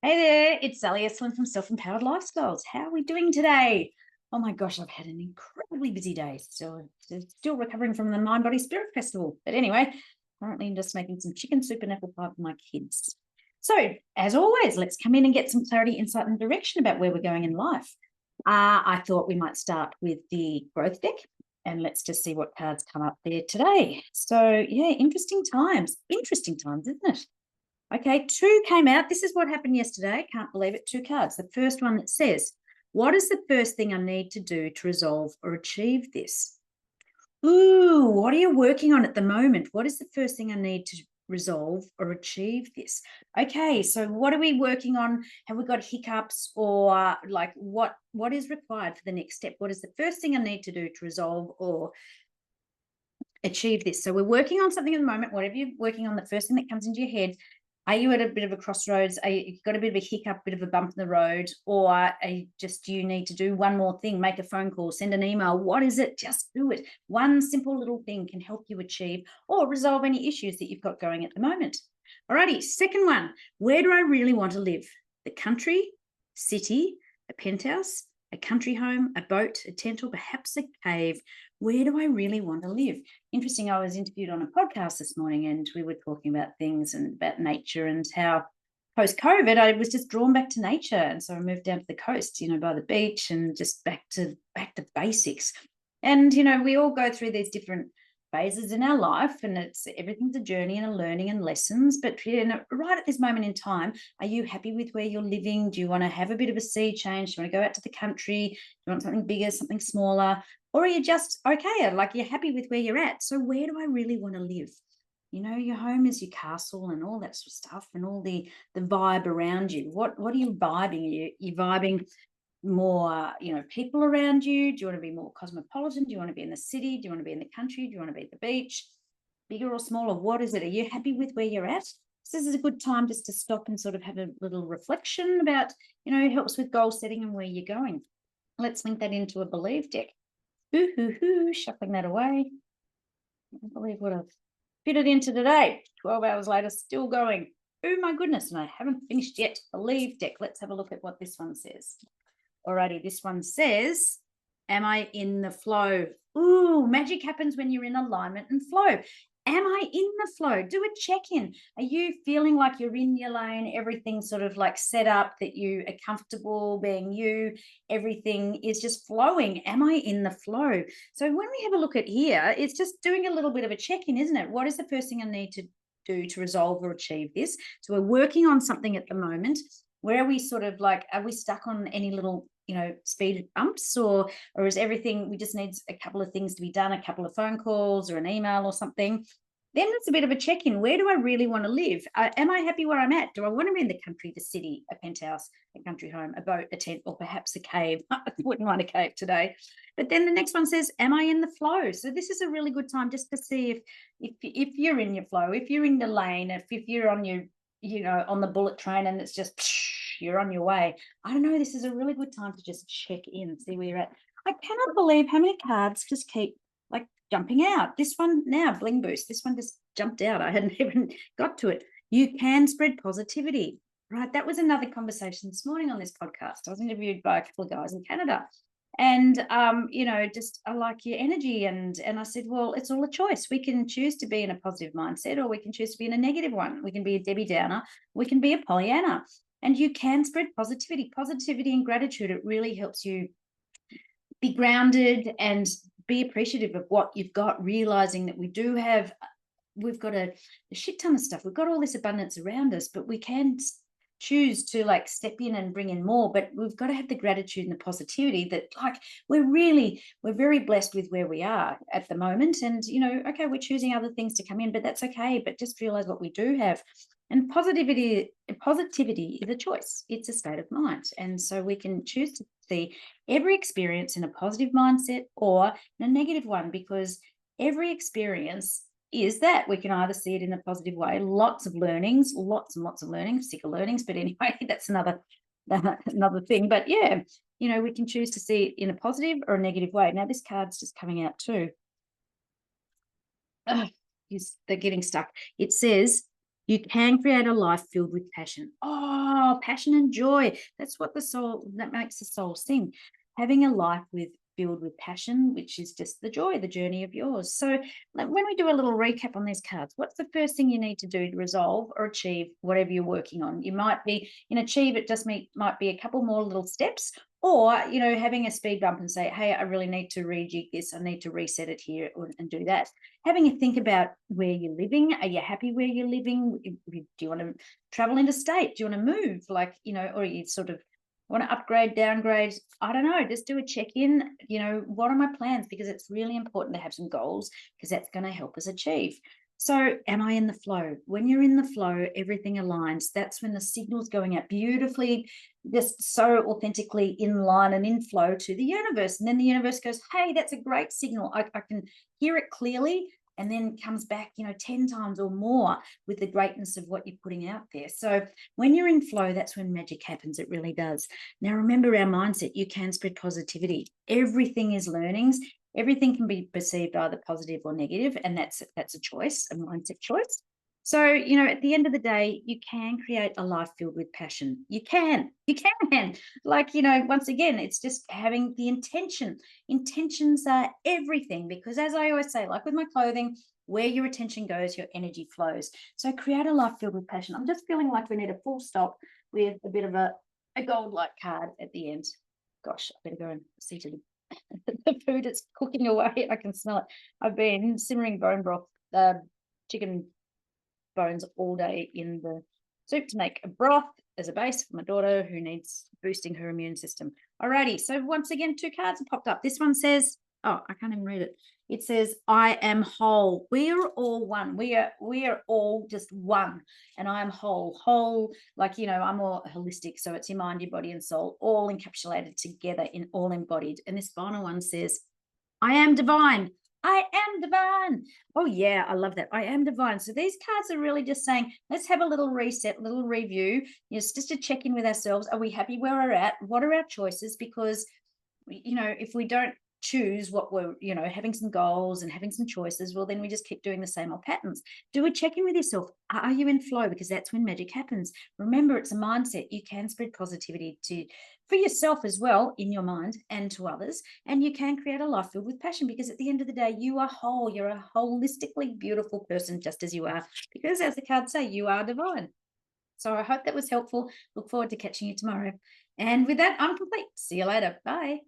Hey there, it's Sally Estlin from Self-Empowered Lifestyles. How are we doing today? Oh my gosh, I've had an incredibly busy day. Still recovering from the Mind Body Spirit Festival. But anyway, currently I'm just making some chicken soup and apple pie for my kids. So, as always, let's come in and get some clarity, insight, and direction about where we're going in life. I thought we might start with the growth deck, and let's just see what cards come up there today. So, yeah, interesting times, isn't it? Okay, two came out. This is what happened yesterday. Can't believe it. Two cards. The first one that says, what is the first thing I need to do to resolve or achieve this? Ooh, what are you working on at the moment? What is the first thing I need to resolve or achieve this? Okay, so what are we working on? Have we got hiccups, or like what is required for the next step? What is the first thing I need to do to resolve or achieve this? So we're working on something at the moment. Whatever you're working on, the first thing that comes into your head, are you at a bit of a crossroads? You've got a bit of a hiccup, bit of a bump in the road, or you need to do one more thing, make a phone call, send an email? What is it? Just do it. One simple little thing can help you achieve or resolve any issues that you've got going at the moment. Alrighty, second one, where do I really want to live? The country, city, a penthouse, a country home, a boat, a tent, or perhaps a cave. Where do I really want to live? Interesting, I was interviewed on a podcast this morning and we were talking about things and about nature and how post-COVID I was just drawn back to nature. And so I moved down to the coast, by the beach, and just back to basics. And we all go through these different phases in our life, and everything's a journey and a learning and lessons. But right at this moment in time, are you happy with where you're living? Do you want to have a bit of a sea change? Do you want to go out to the country? Do you want something bigger, something smaller? Or are you just okay, like you're happy with where you're at? So where do I really want to live? Your home is your castle and all that sort of stuff, and all the vibe around you. What are you vibing? Are you vibing more, people around you? Do you want to be more cosmopolitan? Do you want to be in the city? Do you want to be in the country? Do you want to be at the beach? Bigger or smaller? What is it? Are you happy with where you're at? So this is a good time just to stop and sort of have a little reflection about, it helps with goal setting and where you're going. Let's link that into a believe deck. Shuffling that away. I can't believe what I've fitted into today. 12 hours later, still going. Oh my goodness, and I haven't finished yet. Believe deck. Let's have a look at what this one says. Alrighty, this one says, am I in the flow? Ooh, magic happens when you're in alignment and flow. Am I in the flow? Do a check-in. Are you feeling like you're in your lane? Everything's sort of like set up, that you are comfortable being you. Everything is just flowing. Am I in the flow? So when we have a look at here, it's just doing a little bit of a check-in, isn't it? What is the first thing I need to do to resolve or achieve this? So we're working on something at the moment. Where are we sort of like, are we stuck on any little, speed bumps, or is everything, we just need a couple of things to be done, a couple of phone calls or an email or something? Then it's a bit of a check-in. Where do I really want to live? Am I happy where I'm at? Do I want to be in the country, the city, a penthouse, a country home, a boat, a tent, or perhaps a cave? I wouldn't mind a cave today. But then the next one says, am I in the flow? So this is a really good time just to see if you're in your flow, if you're in the lane, if you're on your, on the bullet train and it's just you're on your way. I don't know. This is a really good time to just check in, see where you're at. I cannot believe how many cards just keep like jumping out. This one now, Bling Boost. This one just jumped out. I hadn't even got to it. You can spread positivity, right? That was another conversation this morning on this podcast. I was interviewed by a couple of guys in Canada. And just I like your energy, and I said, well, it's all a choice. We can choose to be in a positive mindset, or we can choose to be in a negative one. We can be a Debbie Downer, we can be a Pollyanna, and you can spread positivity and gratitude. It really helps you be grounded and be appreciative of what you've got, realizing that we've got a shit ton of stuff. We've got all this abundance around us, but we can choose to like step in and bring in more. But we've got to have the gratitude and the positivity that like we're very blessed with where we are at the moment. And okay, we're choosing other things to come in, but that's okay. But just realize what we do have. And positivity is a choice. It's a state of mind. And so we can choose to see every experience in a positive mindset or in a negative one, because every experience is that we can either see it in a positive way, lots and lots of learnings, sick of learnings. But anyway, that's another thing. But yeah, we can choose to see it in a positive or a negative way. Now this card's just coming out too. They're getting stuck. It says, You can create a life filled with passion. Oh, passion and joy. That's what that makes the soul sing. Having a life filled with passion, which is just the joy, the journey of yours. So when we do a little recap on these cards, what's the first thing you need to do to resolve or achieve whatever you're working on? You might be in achieve, it just might be a couple more little steps, or, having a speed bump and say, hey, I really need to rejig this. I need to reset it here and do that. Having a think about where you're living. Are you happy where you're living? Do you want to travel interstate? Do you want to move? Or you sort of want to upgrade, downgrade? I don't know. Just do a check-in. What are my plans? Because it's really important to have some goals, because that's going to help us achieve. So am I in the flow? When you're in the flow, everything aligns. That's when the signal's going out beautifully, just so authentically in line and in flow to the universe. And then the universe goes, hey, that's a great signal. I can hear it clearly. And then comes back, 10 times or more with the greatness of what you're putting out there. So when you're in flow, that's when magic happens. It really does. Now, remember our mindset. You can spread positivity. Everything is learnings. Everything can be perceived either positive or negative, and that's a choice, a mindset choice. So, at the end of the day, you can create a life filled with passion. You can. Once again, it's just having the intention. Intentions are everything, because as I always say, like with my clothing, where your attention goes, your energy flows. So create a life filled with passion. I'm just feeling like we need a full stop with a bit of a gold light card at the end. Gosh, I better go and see to the food is cooking away. I can smell it. I've been simmering bone broth, chicken bones all day in the soup to make a broth as a base for my daughter who needs boosting her immune system. Alrighty, so once again, 2 cards have popped up. This one says, oh, I can't even read it. It says, I am whole. We are all one. We are all just one. And I am whole, I'm more holistic. So it's your mind, your body and soul, all encapsulated together, all embodied. And this final one says, I am divine. I am divine. Oh, yeah, I love that. I am divine. So these cards are really just saying, let's have a little reset, little review. It's just to check in with ourselves. Are we happy where we're at? What are our choices? Because, if we don't choose what we're, having some goals and having some choices, well, then we just keep doing the same old patterns. Do a check in with yourself. Are you in flow? Because that's when magic happens. Remember, it's a mindset. You can spread positivity for yourself as well, in your mind, and to others. And you can create a life filled with passion, because at the end of the day, you are whole. You're a holistically beautiful person, just as you are, because as the cards say, you are divine. So I hope that was helpful. Look forward to catching you tomorrow. And with that, I'm complete. See you later. Bye.